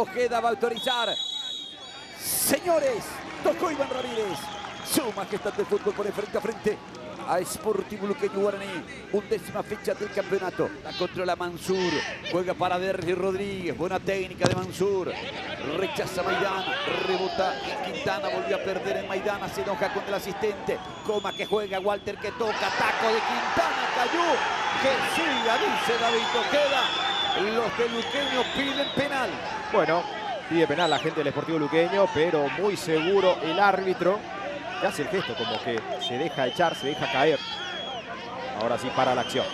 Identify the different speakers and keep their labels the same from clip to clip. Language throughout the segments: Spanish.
Speaker 1: Ojeda va a autorizar. Señores, tocó Iván Ramírez. Su majestad del fútbol pone frente a frente a Sportivo Luqueño Guaraní. 11ª fecha del campeonato. La controla Mansur. Juega para Derry Rodríguez. Buena técnica de Mansur. Rechaza Maidana. Rebota en Quintana. Volvió a perder en Maidana. Se enoja con el asistente. Coma que juega. Walter que toca. Taco de Quintana. Cayó. Que siga, dice David Ojeda. Los de Luqueño piden penal.
Speaker 2: Bueno, pide penal la gente del Sportivo Luqueño, pero muy seguro el árbitro. Que hace el gesto como que se deja echar, se deja caer. Ahora sí para la acción.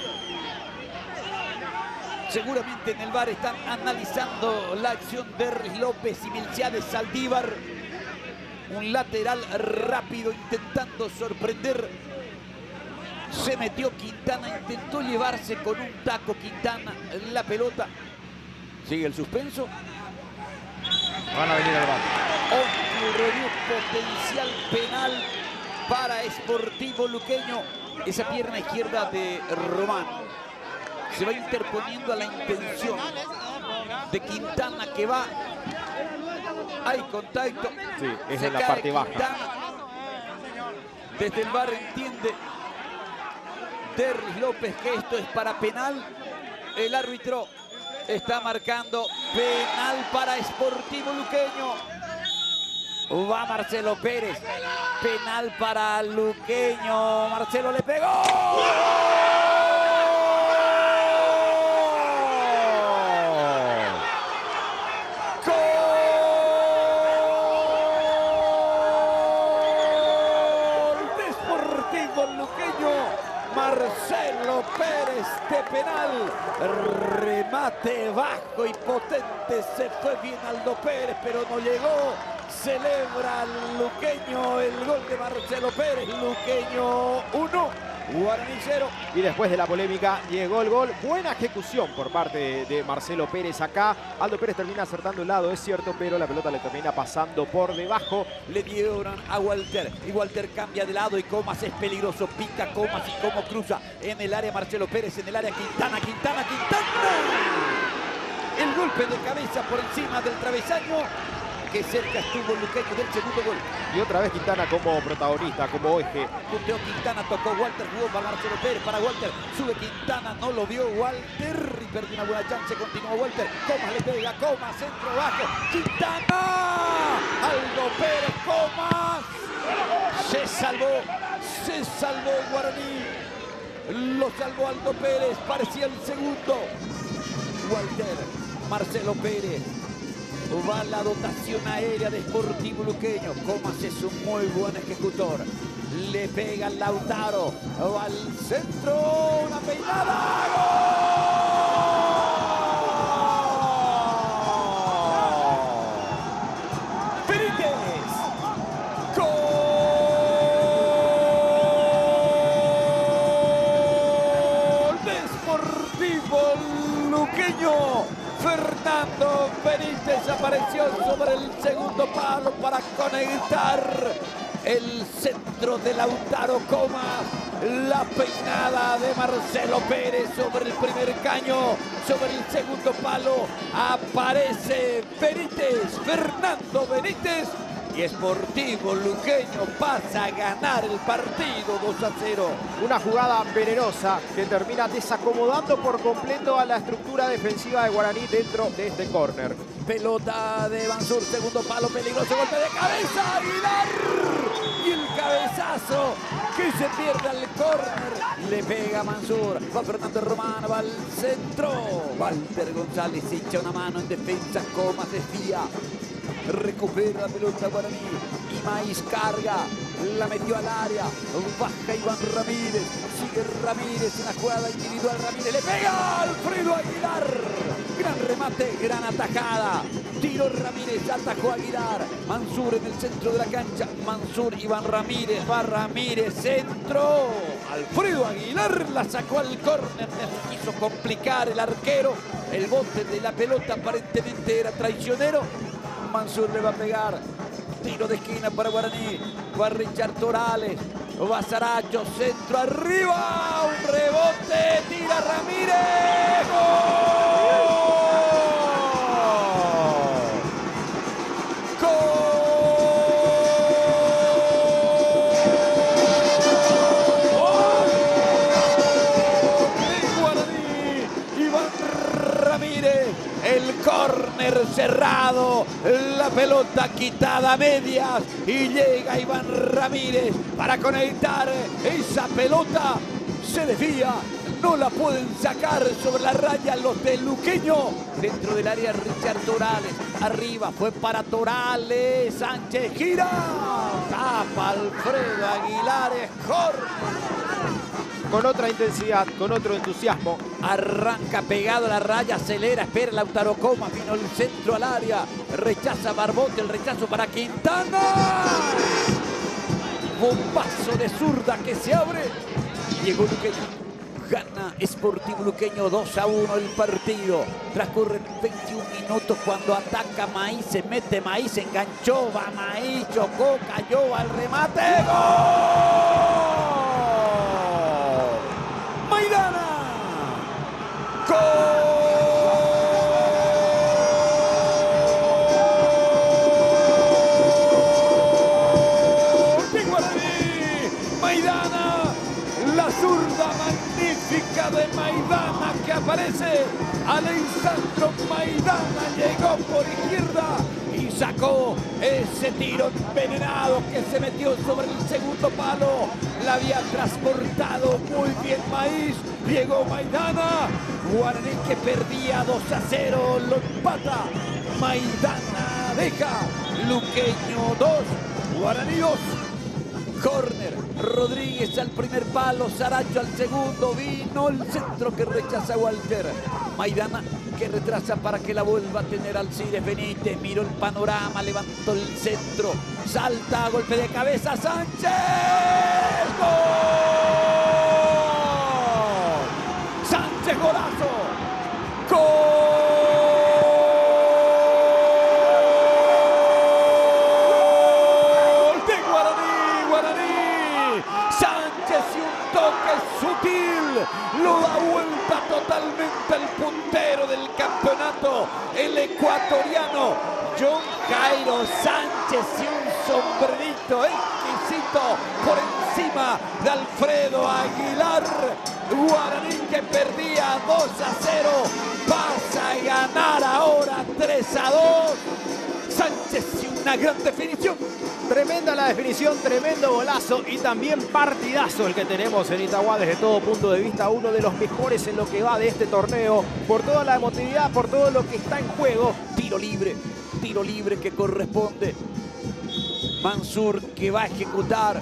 Speaker 1: Seguramente en el VAR están analizando la acción de Derry López y Milciades Saldívar. Un lateral rápido intentando sorprender. Se metió Quintana, intentó llevarse con un taco Quintana la pelota. Sigue el suspenso.
Speaker 2: Van a venir al VAR.
Speaker 1: Ocurrió potencial penal para Sportivo Luqueño. Esa pierna izquierda de Román se va interponiendo a la intención de Quintana, que va. Hay contacto.
Speaker 2: Sí, es
Speaker 1: Se
Speaker 2: en la
Speaker 1: cae
Speaker 2: parte baja.
Speaker 1: Quintana. Desde el VAR entiende Derry López que esto es para penal. El árbitro está marcando penal para Sportivo Luqueño. Va Marcelo Pérez. Penal para Luqueño. Marcelo le pegó. ¡Gol de Sportivo Luqueño! Marcelo Pérez de penal. Remate bajo y potente. Se fue bien Aldo Pérez, pero no llegó. Celebra el Luqueño el gol de Marcelo Pérez. Luqueño 1, Guaraní 0.
Speaker 2: Y después de la polémica llegó el gol. Buena ejecución por parte de Marcelo Pérez acá. Aldo Pérez termina acertando el lado, es cierto, pero la pelota le termina pasando por debajo.
Speaker 1: Le dieron a Walter y Walter cambia de lado y Comas es peligroso. Pica Comas y como cruza en el área Marcelo Pérez, en el área Quintana. El golpe de cabeza por encima del travesaño. Que cerca estuvo Luqueño del segundo gol.
Speaker 2: Y otra vez Quintana como protagonista, como eje.
Speaker 1: Punteó Quintana, tocó Walter, jugó para Marcelo Pérez, para Walter. Sube Quintana, no lo vio Walter y perdió una buena chance. Continuó Walter. Comas le pega, Comas, centro bajo. Quintana. Aldo Pérez, Comas. Se salvó Guaraní. Lo salvó Aldo Pérez, parecía el segundo. Walter, Marcelo Pérez. Va la dotación aérea de Sportivo Luqueño. Comas es un muy buen ejecutor. Le pega Lautaro. Va al centro. Una peinada. ¡Gol! Benítez. ¡Gol de Sportivo Luqueño! Fernando Benítez apareció sobre el segundo palo para conectar el centro de Lautaro Comas. La peinada de Marcelo Pérez sobre el primer caño, sobre el segundo palo. Aparece Benítez, Fernando Benítez. Y Sportivo Luqueño pasa a ganar el partido 2-0.
Speaker 2: Una jugada venenosa que termina desacomodando por completo a la estructura defensiva de Guaraní dentro de este córner.
Speaker 1: Pelota de Mansur, segundo palo, peligroso, golpe de cabeza, Aguilar. Y el cabezazo que se pierde al córner. Le pega Mansur, va Fernando Román, va al centro. Walter González echa una mano en defensa, Comas desvía. Recupera la pelota Guaraní. Imais carga. La metió al área. Baja Iván Ramírez. Sigue Ramírez en la jugada individual. Ramírez le pega. Alfredo Aguilar. Gran remate, gran atajada. Tiro Ramírez, atajó Aguilar. Mansur en el centro de la cancha. Mansur, Iván Ramírez. Va Ramírez, centro. Alfredo Aguilar la sacó al córner. Quiso complicar el arquero. El bote de la pelota aparentemente era traicionero. Mansur le va a pegar. Tiro de esquina para Guaraní. Va Richard Torales. Va Saracho. Centro arriba. Un rebote. Tira Ramírez. ¡Gol! Córner cerrado, la pelota quitada a medias y llega Iván Ramírez para conectar esa pelota. Se desvía, no la pueden sacar sobre la raya los de Luqueño. Dentro del área Richard Torales, arriba fue para Torales, Sánchez gira, tapa Alfredo Aguilar, córner.
Speaker 2: Con otra intensidad, con otro entusiasmo.
Speaker 1: Arranca pegado a la raya, acelera, espera Lautaro Coma, vino el centro al área, rechaza Barbote, el rechazo para Quintana. Bombazo de zurda que se abre. Llegó Luqueño. Gana Sportivo Luqueño 2-1 el partido. Transcurren 21 minutos cuando ataca Maíz, se mete Maíz, enganchó, va Maíz, chocó, cayó al remate. ¡Gol! Maidana. ¡Gol de Guaraní! Maidana, la zurda magnífica de Maidana que aparece. Alessandro Maidana llegó por izquierda y sacó ese tiro envenenado que se metió sobre el segundo palo. La había transportado muy bien Maíz. Llegó Maidana. Guaraní que perdía 2-0 lo empata. Maidana deja. Luqueño 2, Guaraní 2. Córner, Rodríguez al primer palo, Saracho al segundo, vino el centro que rechaza Walter. Maidana que retrasa para que la vuelva a tener Alcides Benítez, miró el panorama, levantó el centro, salta, golpe de cabeza, Sánchez, ¡gol! Sánchez, golazo, ¡gol! Lo da vuelta totalmente el puntero del campeonato, el ecuatoriano John Jairo Sánchez, y un sombrerito exquisito por encima de Alfredo Aguilar. Guaraní que perdía 2-0 pasa a ganar ahora 3-2. Sánchez y una gran definición.
Speaker 2: Tremenda la definición, tremendo golazo y también partidazo el que tenemos en Itagua desde todo punto de vista. Uno de los mejores en lo que va de este torneo, por toda la emotividad, por todo lo que está en juego.
Speaker 1: Tiro libre que corresponde. Mansur que va a ejecutar.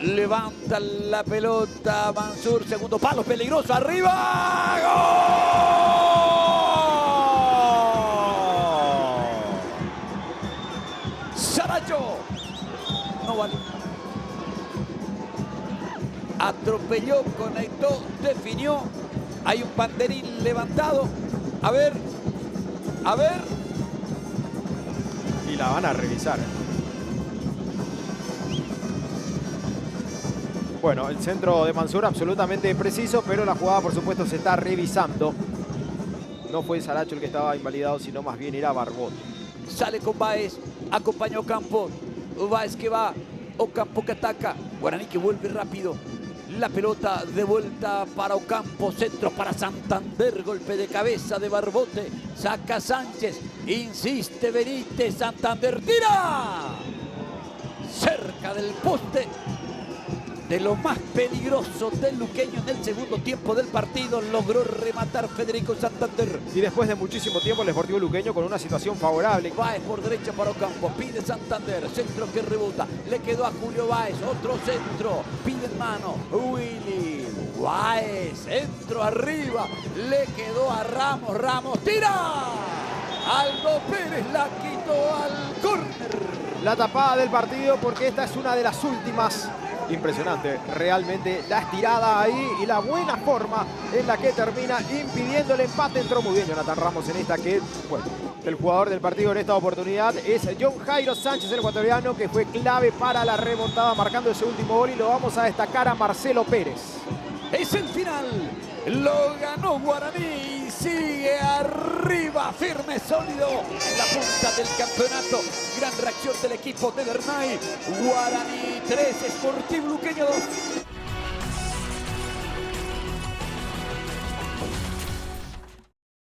Speaker 1: Levanta la pelota Mansur, segundo palo, peligroso, arriba. ¡Gol! Saracho. No vale. Atropelló, conectó, definió. Hay un banderín levantado. A ver.
Speaker 2: Y la van a revisar. Bueno, el centro de Mansur absolutamente preciso, pero la jugada por supuesto se está revisando. No fue Saracho el que estaba invalidado, sino más bien era Barbot.
Speaker 1: Sale con Báez, acompaña a Ocampo. Báez que va, Ocampo que ataca. Guaraní que vuelve rápido. La pelota de vuelta para Ocampo, centro para Santander, golpe de cabeza de Barbote. Saca Sánchez, insiste Benítez, Santander tira. Cerca del poste. De lo más peligroso del Luqueño en el segundo tiempo del partido, logró rematar Federico Santander.
Speaker 2: Y después de muchísimo tiempo el Sportivo Luqueño con una situación favorable.
Speaker 1: Báez por derecha para Ocampo, pide Santander, centro que rebota, le quedó a Julio Báez, otro centro, pide en mano, Willy Báez, centro arriba, le quedó a Ramos, Ramos tira. Aldo Pérez la quitó al córner.
Speaker 2: La tapada del partido porque esta es una de las últimas. Impresionante, realmente la estirada ahí y la buena forma en la que termina impidiendo el empate. Entró muy bien Jonathan Ramos en esta que, bueno, el jugador del partido en esta oportunidad es John Jairo Sánchez, el ecuatoriano, que fue clave para la remontada marcando ese último gol, y lo vamos a destacar a Marcelo Pérez.
Speaker 1: Es el final, lo ganó Guaraní, sigue arriba, firme, sólido, en la punta del campeonato. Gran reacción del equipo de Bernay. Guaraní 3, Sportivo Luqueño 2.